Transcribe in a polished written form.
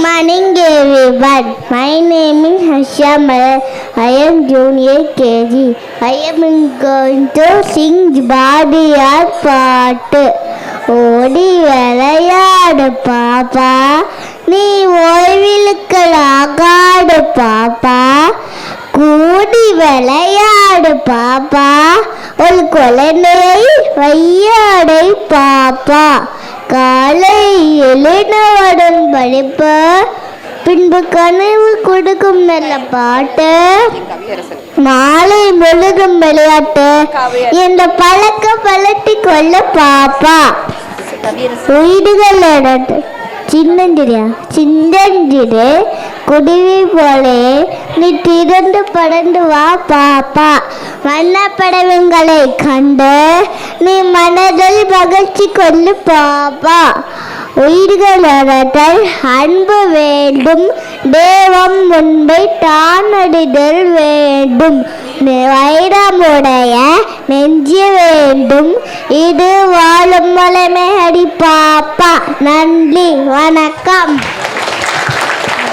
morning everyone. My name is Hashamal. I am junior KG. I am going to sing Bharathiyar பாட்டு. ஓடி விளையாடு பாப்பா, நீ ஓய்விலுக்கலாகாடு பாப்பா, கூடி விளையாடு பாப்பா, ஒரு குழந்தையை வையாடை பாப்பா, காலை எழுந்தவுடன் படிப்ப, பின்பு கனவு கொடுக்கும் நல்ல பாட்டு, மாலை முழுதும் விளையாட்டு என்ற பழக்க பழட்டி கொள்ள பாப்பா. வீடுகளோட சின்னஞ்சிறு குடிவி போலே நீ திறந்து படந்து வா பாப்பா. வண்ணப்படவங்களை கண்டு நீ மனதில் மகிழ்ச்சி கொள்ளு பாப்பா. உயிர்களோடல் அன்பு வேண்டும், தேவம் முன்பை தானடிதல் வேண்டும், வைரமுடைய நெஞ்சு வேண்டும், இது வாழும் வளமை அடி பாப்பா. நன்றி, வணக்கம்.